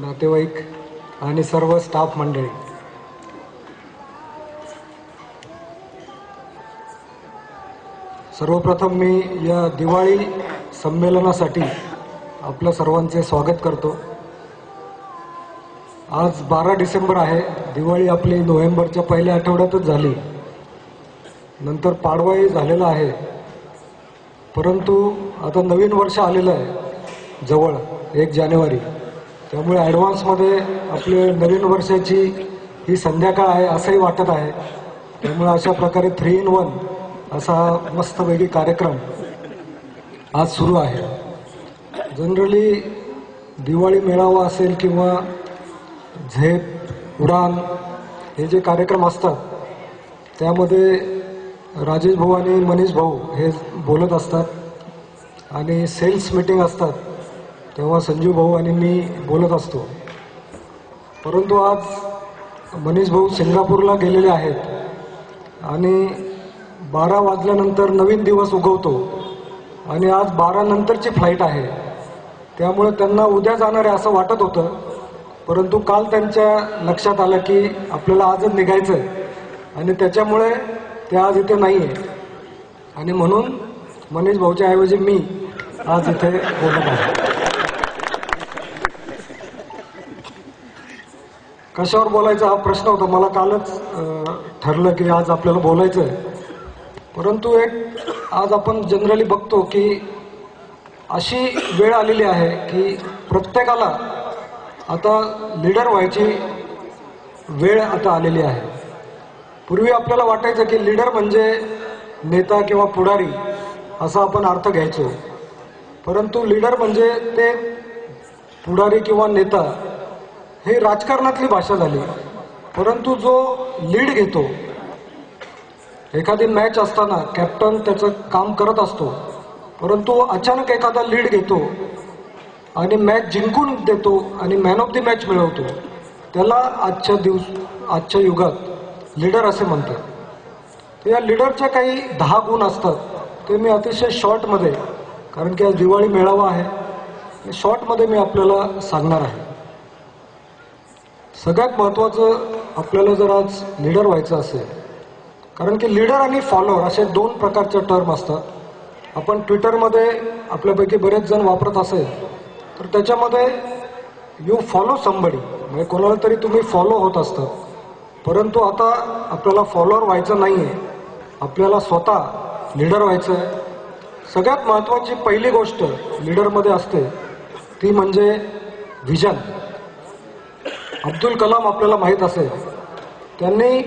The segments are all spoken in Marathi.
नातेवाईक आणि सर्व स्टाफ मंडळी, सर्वप्रथम मी या दिवाळी संमेलनासाठी आपल्या सर्वांचे स्वागत करतो। आज 12 डिसेंबर आहे। दिवाळी आपली नोव्हेंबरच्या पहिल्या आठवड्यातच झाली, नंतर पाडवाही झालेला आहे, परंतु आता नवीन वर्ष आलेलं आहे जवळ 1 जानेवारी। त्यामुळे ॲडव्हान्समध्ये आपले नवीन वर्षाची ही संध्याकाळ आहे असंही वाटत आहे। त्यामुळे अशा प्रकारे 3 in 1 असा मस्तपैकी कार्यक्रम आज सुरू आहे। जनरली दिवाळी मेळावा असेल किंवा झेप उडान हे जे कार्यक्रम असतात त्यामध्ये राजेश भाऊ आणि मनीष भाऊ हे बोलत असतात आणि सेल्स मीटिंग असतात तेव्हा संजू भाऊ आणि मी बोलत असतो। परंतु आज मनीष भाऊ सिंगापूरला गेलेले आहेत आणि 12 वाजल्यानंतर नवीन दिवस उगवतो आणि आज 12 नंतरची फ्लाईट आहे। त्यामुळे त्यांना उद्या जाणार आहे असं वाटत होतं, परंतु काल त्यांच्या लक्षात आलं की आपल्याला आजच निघायचं आहे आणि त्याच्यामुळे ते आज इथे नाही आहे आणि म्हणून मनीष भाऊच्या ऐवजी मी आज इथे बोलत आहे। कशावर बोलायचा हा प्रश्न होता। मला कालच ठरलं की आज आपल्याला बोलायचं आहे, परंतु आज आपण जनरली बघतो की अशी वेळ आलेली आहे की प्रत्येकाला आता लीडर व्हायची वेळ आता आलेली आहे। पूर्वी आपल्याला वाटायचं की लीडर म्हणजे नेता किंवा पुढारी असा आपण अर्थ घ्यायचो, परंतु लीडर म्हणजे ते पुढारी किंवा नेता हे राजकारणातली भाषा झाली। परंतु जो लीड घेतो, एखादी मॅच असताना कॅप्टन त्याचं काम करत असतो, परंतु अचानक एखादा लीड घेतो आणि मॅच जिंकून देतो आणि मॅन ऑफ द मॅच मिळवतो, त्याला आजच्या युगात लीडर असे म्हणतात। तर या लीडरच्या काही 10 गुण असतात, ते मी अतिशय शॉर्टमध्ये, कारण की आज दिवाळी मेळावा आहे, शॉर्टमध्ये मी आपल्याला सांगणार आहे। सगळ्यात महत्त्वाचं आपल्याला जर आज लीडर व्हायचं असेल, कारण की लीडर आणि फॉलोअर असे 2 प्रकारचे टर्म असतात। आपण ट्विटरमध्ये आपल्यापैकी बरेच जण वापरत असेल तर त्याच्यामध्ये यू फॉलो समबडी, म्हणजे कोणाला तरी तुम्ही फॉलो होत असतात, परंतु आता आपल्याला फॉलोअर व्हायचं नाही आहे, आपल्याला स्वतः लीडर व्हायचं आहे। सगळ्यात महत्त्वाची पहिली गोष्ट लीडरमध्ये असते ती म्हणजे व्हिजन। अब्दुल कलाम आपल्याला माहीत असेल, त्यांनी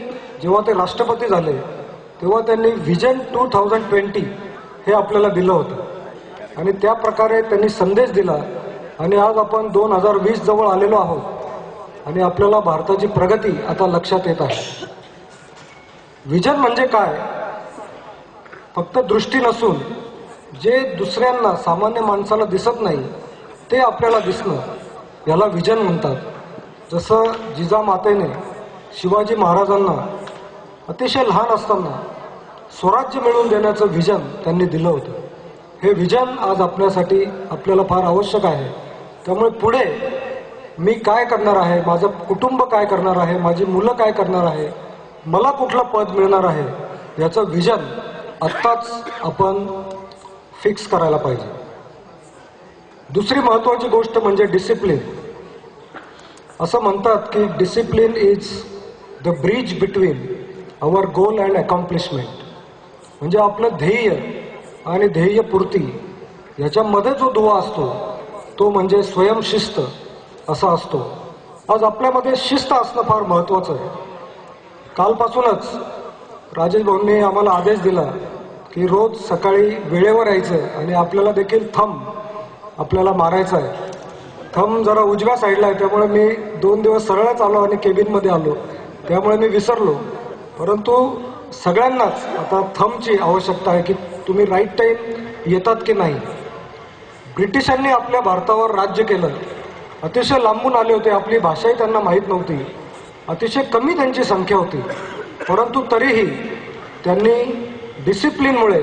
जेव्हा ते राष्ट्रपती झाले तेव्हा त्यांनी व्हिजन 2020 हे आपल्याला दिलं होतं आणि त्या प्रकारे त्यांनी संदेश दिला आणि आज आपण 2020 जवळ आलेलो आहोत आणि आपल्याला भारताची प्रगती आता लक्षात येत आहे। व्हिजन म्हणजे काय? फक्त दृष्टी नसून जे दुसऱ्यांना, सामान्य माणसाला दिसत नाही ते आपल्याला दिसणं, याला व्हिजन म्हणतात। जसं जिजामातेने शिवाजी महाराजांना अतिशय लहान असताना स्वराज्य मिळवून देण्याचं व्हिजन त्यांनी दिलं होतं। हे व्हिजन आज आपल्याला फार आवश्यक आहे। त्यामुळे पुढे मी काय करणार आहे, माझं कुटुंब काय करणार आहे, माझी मुलं काय करणार आहे, मला कुठलं पद मिळणार आहे, याचं व्हिजन आत्ताच आपण फिक्स करायला पाहिजे। दुसरी महत्त्वाची गोष्ट म्हणजे डिसिप्लिन। असं म्हणतात की discipline is the bridge between our goal and accomplishment, म्हणजे आपलं ध्येय आणि ध्येयपूर्ती याच्यामध्ये जो दुवा असतो तो म्हणजे स्वयंशिस्त असा असतो। आज आपल्यामध्ये शिस्त असणं फार महत्त्वाचं आहे। कालपासूनच राजेश भाऊंनी आम्हाला आदेश दिला की रोज सकाळी वेळेवर यायचं आणि आपल्याला देखील थंब आपल्याला मारायचा आहे। थंब जरा उजव्या साईडला आहे, त्यामुळे मी 2 दिवस सरळच आलो आणि केबिनमध्ये आलो, त्यामुळे मी विसरलो। परंतु सगळ्यांनाच आता थंबची आवश्यकता आहे की तुम्ही राईट टाईम येतात की नाही। ब्रिटिशांनी आपल्या भारतावर राज्य केलं, अतिशय लांबून आले होते, आपली भाषाही त्यांना माहीत नव्हती, अतिशय कमी त्यांची संख्या होती, परंतु तरीही त्यांनी डिसिप्लिनमुळे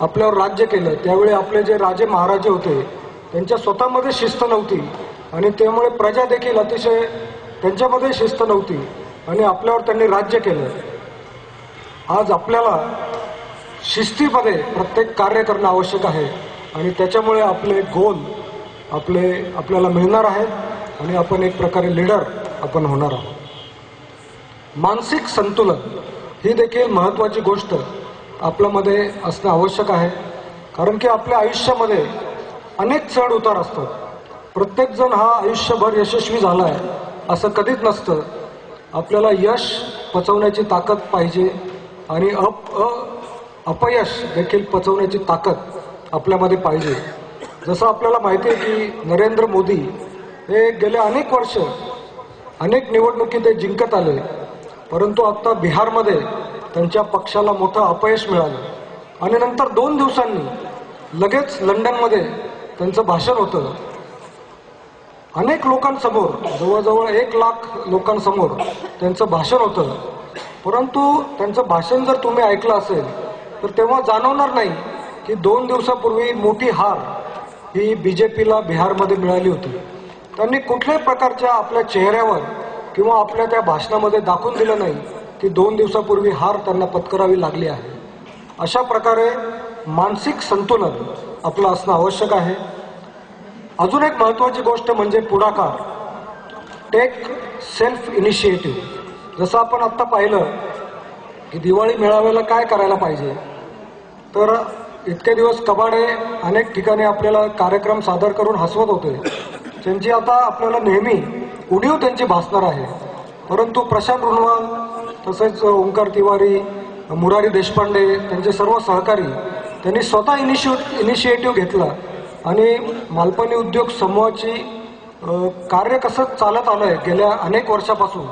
आपल्यावर राज्य केलं। त्यावेळी आपले जे राजे महाराजे होते त्यांच्या स्वतःमध्ये शिस्त नव्हती, आणि त्यामुळे प्रजा देखील अतिशय त्यांच्यामध्ये शिस्त नव्हती आणि आपल्यावर त्यांनी राज्य केलं. आज आपल्याला शिस्तीमध्ये प्रत्येक कार्य करणं आवश्यक आहे आणि त्याच्यामुळे आपले गोल आपल्याला मिळणार आहेत आणि आपण एक प्रकारे लीडर आपण होणार आहोत. मानसिक संतुलन ही देखील महत्त्वाची गोष्ट आपल्यामध्ये असणं आवश्यक आहे. कारण की आपल्या आयुष्यामध्ये अनेक चढ उतार असतात. प्रत्येकजण हा आयुष्यभर यशस्वी झाला आहे असं कधीच नसतं. आपल्याला यश पचवण्याची ताकद पाहिजे आणि अपयश देखील पचवण्याची ताकद आपल्यामध्ये पाहिजे. जसं आपल्याला माहिती आहे की नरेंद्र मोदी हे गेले अनेक वर्ष अनेक निवडणुकी ते जिंकत आले, परंतु आता बिहारमध्ये त्यांच्या पक्षाला मोठं अपयश मिळालं आणि नंतर 2 दिवसांनी लगेच लंडनमध्ये त्यांचं भाषण होतं. अनेक लोकांसमोर, जवळजवळ 1 लाख लोकांसमोर त्यांचं भाषण होतं. परंतु त्यांचं भाषण जर तुम्ही ऐकलं असेल तर तेव्हा जाणवणार नाही की 2 दिवसापूर्वी मोठी हार ही बीजेपीला बिहारमध्ये मिळाली होती. त्यांनी कुठल्याही प्रकारच्या आपल्या चेहऱ्यावर किंवा आपल्या त्या भाषणामध्ये दाखवून दिलं नाही की 2 दिवसापूर्वी हार त्यांना पत्करावी लागली आहे. अशा प्रकारे मानसिक संतुलन आपलं असणं आवश्यक आहे. अजून एक महत्त्वाची गोष्ट म्हणजे पुढाकार, टेक सेल्फ इनिशिएटिव्ह. जसं आपण आत्ता पाहिलं की दिवाळी मेळाव्याला काय करायला पाहिजे, तर इतके दिवस कबाडे अनेक ठिकाणी आपल्याला कार्यक्रम सादर करून हसवत होते. त्यांची आता आपल्याला नेहमी उणीव त्यांची भासणार आहे. परंतु प्रशांत रुनवाल, तसेच ओंकार तिवारी, मुरारी देशपांडे, त्यांचे सर्व सहकारी त्यांनी स्वतः इनिशिएटिव्ह घेतला आणि मालपानी उद्योग समूहाची कार्य कसं चालत आलंय गेल्या अनेक वर्षापासून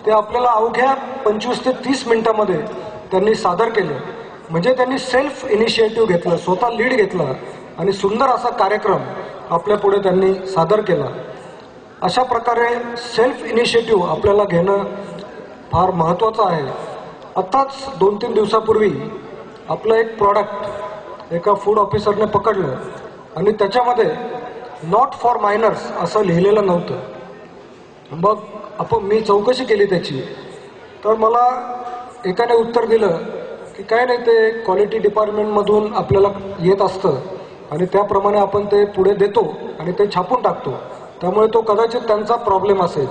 ते आपल्याला अवघ्या 25 ते 30 मिनिटांमध्ये त्यांनी सादर केलं. म्हणजे त्यांनी सेल्फ इनिशिएटिव्ह घेतलं, स्वतः लीड घेतला आणि सुंदर असा कार्यक्रम आपल्या पुढे त्यांनी सादर केला. अशा प्रकारे सेल्फ इनिशिएटिव्ह आपल्याला घेणं फार महत्त्वाचं आहे. आत्ताच 2-3 दिवसापूर्वी आपलं एक प्रॉडक्ट एका फूड ऑफिसरने पकडलं आणि त्याच्यामध्ये नॉट फॉर मायनर्स असं लिहिलेलं नव्हतं. मग मी चौकशी केली त्याची, तर मला एकाने उत्तर दिलं की काय नाही, ते क्वालिटी डिपार्टमेंटमधून आपल्याला येत असतं आणि त्याप्रमाणे आपण ते पुढे देतो आणि ते छापून टाकतो, त्यामुळे तो कदाचित त्यांचा प्रॉब्लेम असेल.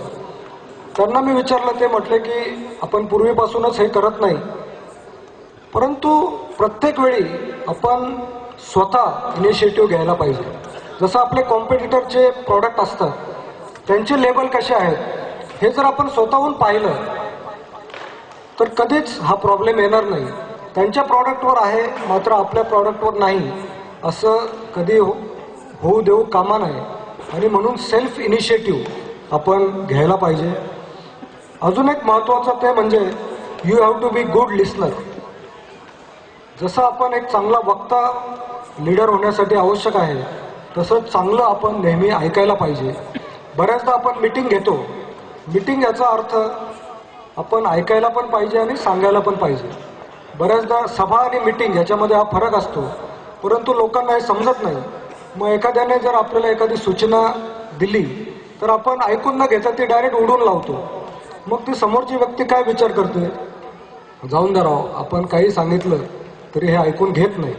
त्यांना मी विचारलं, ते म्हटले की आपण पूर्वीपासूनच हे करत नाही, परंतु प्रत्येक वेळी आपण स्वतः इनिशिएटिव्ह घ्यायला पाहिजे. जसं आपले कॉम्पिटिटरचे प्रॉडक्ट असतात, त्यांचे लेबल कसे आहेत हे जर आपण स्वतःहून पाहिलं तर कधीच हा प्रॉब्लेम येणार नाही. त्यांच्या प्रॉडक्टवर आहे मात्र आपल्या प्रॉडक्टवर नाही असं कधी होऊ देऊ कामा नये आणि म्हणून सेल्फ इनिशिएटिव्ह आपण घ्यायला पाहिजे. अजून एक महत्त्वाचं ते म्हणजे you have to be good listener. जसं आपण एक चांगला वक्ता लीडर होण्यासाठी आवश्यक आहे, तसंच चांगलं आपण नेहमी ऐकायला पाहिजे. बऱ्याचदा आपण मीटिंग घेतो, मीटिंग याचा अर्थ आपण ऐकायला पण पाहिजे आणि सांगायला पण पाहिजे. बऱ्याचदा सभा आणि मीटिंग याच्यामध्ये हा फरक असतो, परंतु लोकांना हे समजत नाही. मग एखाद्याने जर आपल्याला एखादी सूचना दिली तर आपण ऐकून न घेता ती डायरेक्ट उडून लावतो. मग ती समोरची व्यक्ती काय विचार करते, जाऊन द्या राव, आपण काही सांगितलं तरी हे ऐकून घेत नाही,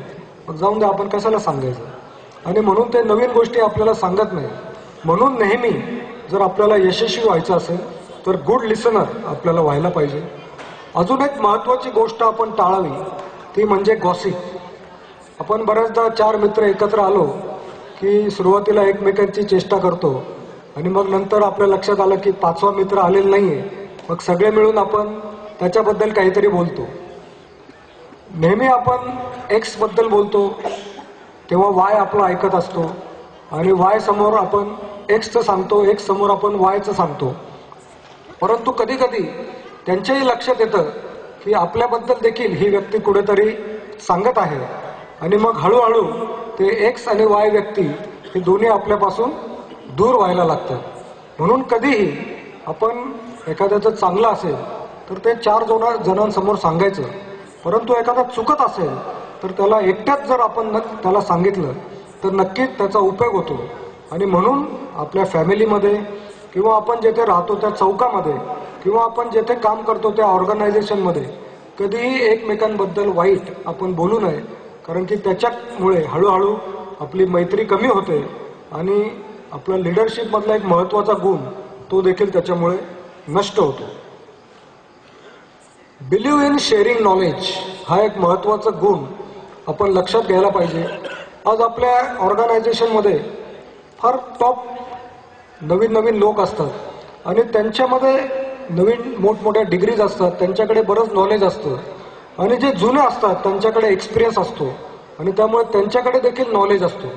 मग जाऊन द्या, आपण कशाला सांगायचं. आणि म्हणून ते नवीन गोष्टी आपल्याला सांगत नाही. म्हणून नेहमी जर आपल्याला यशस्वी व्हायचं असेल तर गुड लिसनर आपल्याला व्हायला पाहिजे. अजून एक महत्त्वाची गोष्ट आपण टाळावी ती म्हणजे गॉसिप. आपण बऱ्याचदा 4 मित्र एकत्र आलो की सुरुवातीला एकमेकांची चेष्टा करतो आणि मग नंतर आपल्या लक्षात आलं की 5वा मित्र आलेला नाहीये, मग सगळे मिळून आपण त्याच्याबद्दल काहीतरी बोलतो. नेहमी आपण एक्स बद्दल बोलतो तेव्हा वाय आपलं ऐकत असतो आणि वाय समोर आपण एक्सचं सांगतो, एक्स समोर आपण वायचं सांगतो. परंतु कधी कधी त्यांच्याही लक्षात येतं की आपल्याबद्दल देखील ही व्यक्ती कुठेतरी सांगत आहे आणि मग हळूहळू ते एक्स आणि वाय व्यक्ती हे दोन्ही आपल्यापासून दूर व्हायला लागतात. म्हणून कधीही आपण एखाद्याचं चांगलं असेल तर ते 4 जणांसमोर सांगायचं, परंतु एखादा चुकत असेल तर त्याला एकट्याच जर आपण त्याला सांगितलं तर नक्कीच त्याचा उपयोग होतो. आणि म्हणून आपल्या फॅमिलीमध्ये किंवा आपण जेथे राहतो त्या चौकामध्ये किंवा आपण जेथे काम करतो त्या ऑर्गनायझेशनमध्ये कधीही एकमेकांबद्दल वाईट आपण बोलू नये, कारण की त्याच्यामुळे हळूहळू आपली मैत्री कमी होते आणि आपला लिडरशिपमधला एक महत्त्वाचा गुण तो देखील त्याच्यामुळे नष्ट होतो. बिलीव्ह इन शेअरिंग नॉलेज हा एक महत्त्वाचा गुण आपण लक्षात घ्यायला पाहिजे. आज आपल्या ऑर्गनायझेशनमध्ये फार टॉप नवीन नवीन लोक असतात आणि त्यांच्यामध्ये नवीन मोठमोठ्या डिग्रीज असतात, त्यांच्याकडे बरंच नॉलेज असतं आणि जे जुने असतात त्यांच्याकडे एक्सपिरियन्स असतो आणि त्यामुळे त्यांच्याकडे देखील नॉलेज असतो.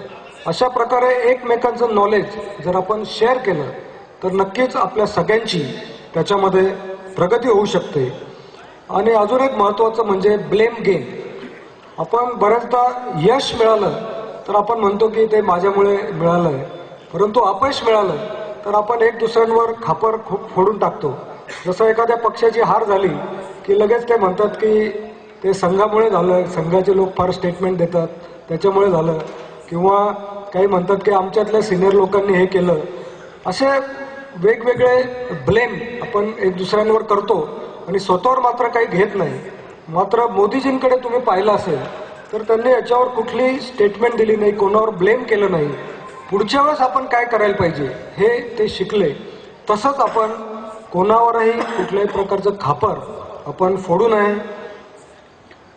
अशा प्रकारे एकमेकांचं नॉलेज जर आपण शेअर केलं तर नक्कीच आपल्या सगळ्यांची त्याच्यामध्ये प्रगती होऊ शकते. आणि अजून एक महत्त्वाचं म्हणजे ब्लेम गेम. आपण बऱ्याचदा यश मिळालं तर आपण म्हणतो की ते माझ्यामुळे मिळालं आहे, परंतु अपयश मिळालं तर आपण एक दुसऱ्यांवर खापर फोडून टाकतो. जसं एखाद्या पक्षाची हार झाली की लगेच ते म्हणतात की ते संघामुळे झालं, संघाचे लोक फार स्टेटमेंट देतात त्याच्यामुळे झालं, किंवा काही म्हणतात की आमच्यातल्या सिनियर लोकांनी हे केलं. असे वेगवेगळे ब्लेम आपण एक दुसऱ्यांवर करतो आणि स्वतःवर मात्र काही घेत नाही. मात्र मोदीजींकडे तुम्ही पाहिलं असेल तर त्यांनी याच्यावर कुठलीही स्टेटमेंट दिली नाही, कोणावर ब्लेम केलं नाही. पुढच्या वेळेस आपण काय करायला पाहिजे हे ते शिकले. तसंच आपण कोणावरही कुठल्याही प्रकारचं खापर आपण फोडू नये.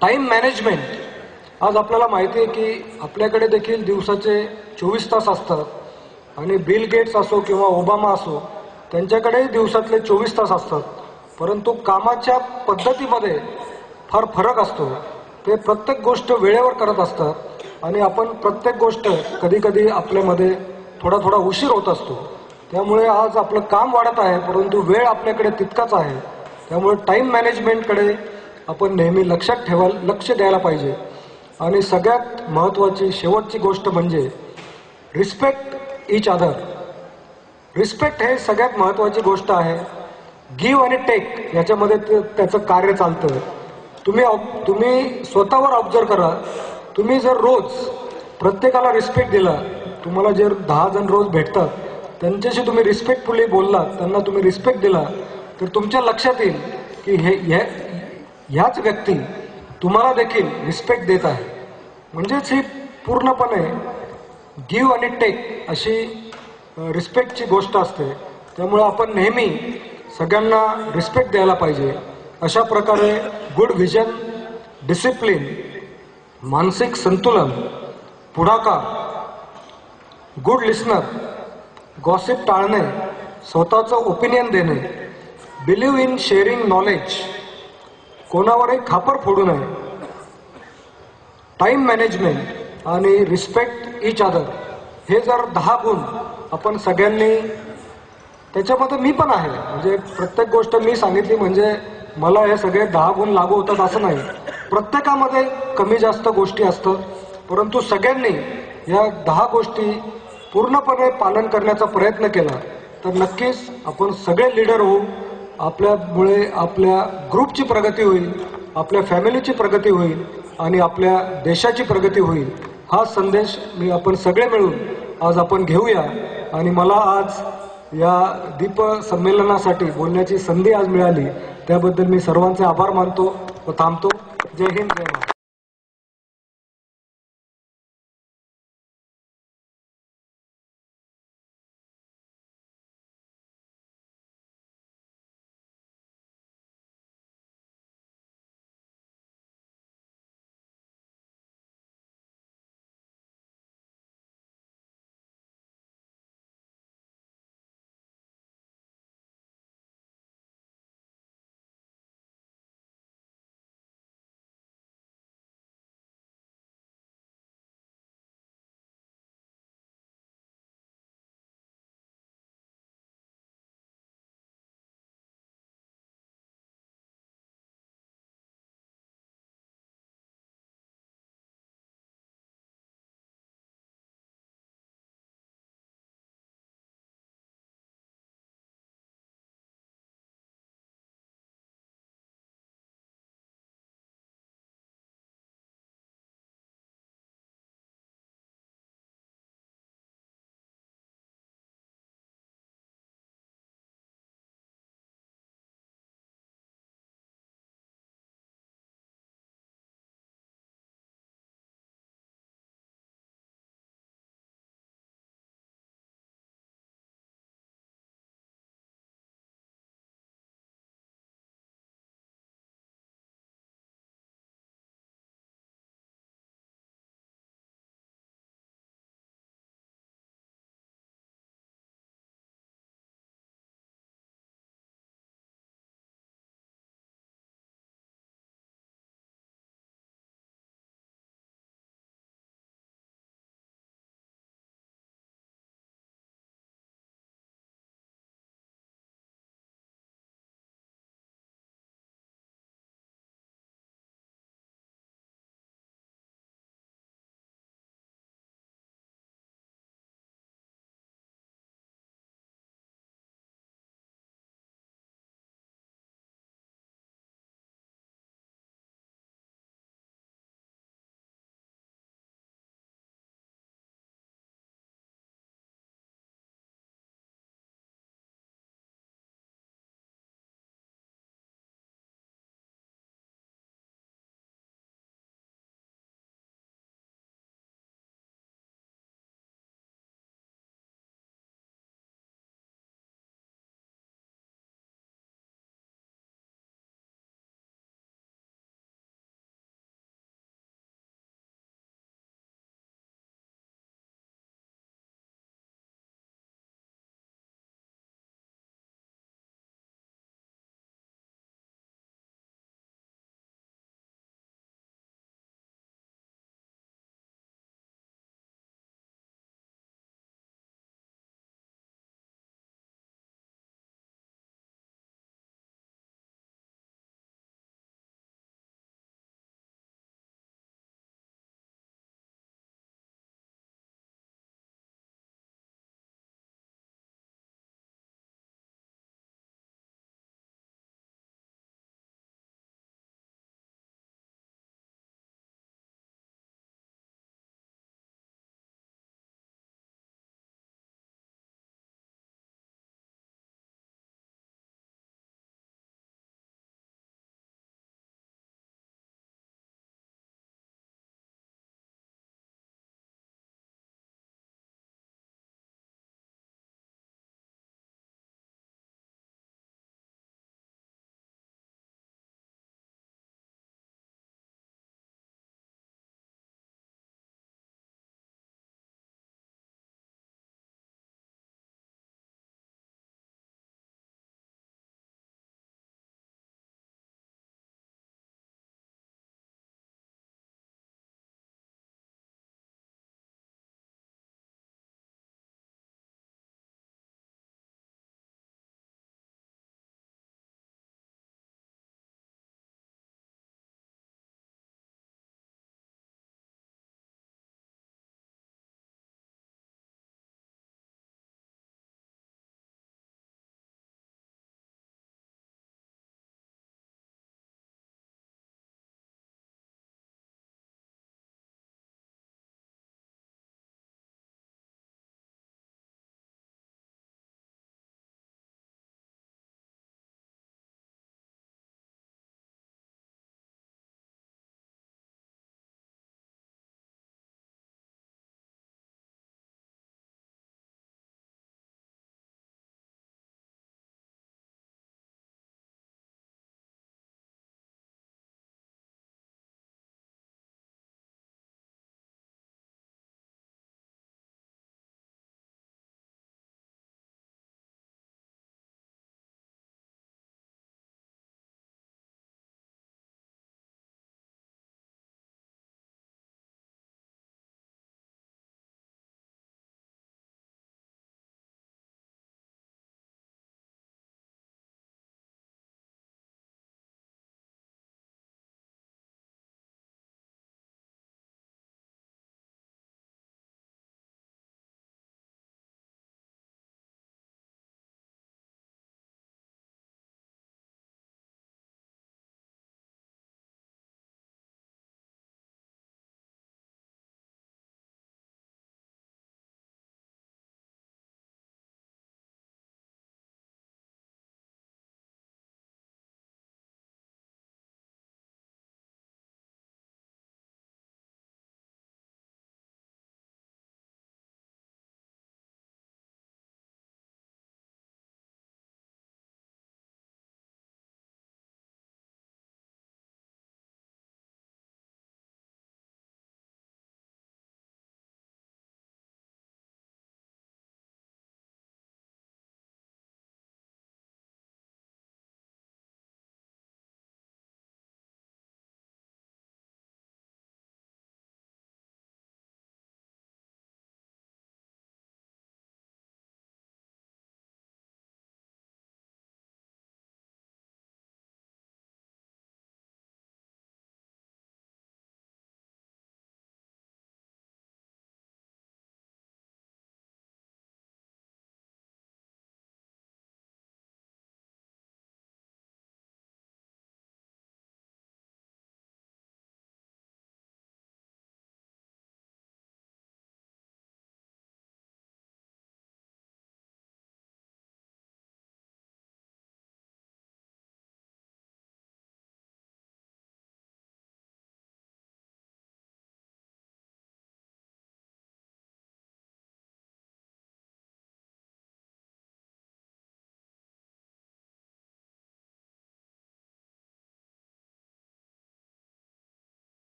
Time management. आज आपल्याला माहिती आहे की आपल्याकडे देखील दिवसाचे 24 तास असतात आणि बिल गेट्स असो किंवा ओबामा असो त्यांच्याकडेही दिवसातले 24 तास असतात, परंतु कामाच्या पद्धतीमध्ये फार फरक असतो. ते प्रत्येक गोष्ट वेळेवर करत असतात आणि आपण प्रत्येक गोष्ट कधी कधी आपल्यामध्ये थोडा उशीर होत असतो. त्यामुळे आज आपलं काम वाढत आहे परंतु वेळ आपल्याकडे तितकाच आहे. त्यामुळे टाइम मॅनेजमेंटकडे आपण नेहमी लक्ष द्यायला पाहिजे. आणि सगळ्यात महत्त्वाची शेवटची गोष्ट म्हणजे रिस्पेक्ट इच अदर. रिस्पेक्ट हे सगळ्यात महत्त्वाची गोष्ट आहे. गिव्ह आणि टेक याच्यामध्ये त्याचं कार्य चालतं. तुम्ही स्वतःवर ऑब्झर्व करा. तुम्ही जर रोज प्रत्येकाला रिस्पेक्ट दिला, तुम्हाला जे 10 जण रोज भेटतात त्यांच्याशी तुम्ही रिस्पेक्टफुली बोललात, त्यांना तुम्ही रिस्पेक्ट दिला, तर तुमच्या लक्षात येईल की ह्याच व्यक्ती तुम्हाला देखील रिस्पेक्ट देत आहे. म्हणजेच ही पूर्णपणे गिव्ह आणि टेक अशी रिस्पेक्टची गोष्ट असते. त्यामुळे आपण नेहमी सगळ्यांना रिस्पेक्ट द्यायला पाहिजे. अशा प्रकारे गुड व्हिजन, डिसिप्लिन, मानसिक संतुलन, पुढाकार, गुड लिस्नर, गॉसिप टाळणे, स्वतःचं ओपिनियन देणे, बिलीव्ह इन शेअरिंग नॉलेज, कोणावरही खापर फोडू नये, टाइम मॅनेजमेंट आणि रिस्पेक्ट इच अदर, हे जर 10 गुण आपण सगळ्यांनी, त्याच्यामध्ये मी पण आहे, म्हणजे प्रत्येक गोष्ट मी सांगितली म्हणजे मला हे सगळे 10 गुण लागू होतात असं नाही. प्रत्येकामध्ये कमी जास्त गोष्टी असतात, परंतु सगळ्यांनी या 10 गोष्टी पूर्णपणे पालन करण्याचा प्रयत्न केला तर नक्कीच आपण सगळे लीडर होऊ. आपल्यामुळे आपल्या ग्रुपची प्रगती होईल, आपल्या फॅमिलीची प्रगती होईल आणि आपल्या देशाची प्रगती होईल. हा संदेश आपण सगळे मिळून आज आपण घेऊया. आणि मला आज या दीप संमेलनासाठी बोलण्याची संधी आज मिळाली त्याबद्दल मी सर्वांचे आभार मानतो व थांबतो. जय हिंद, जय महाराष्ट्र.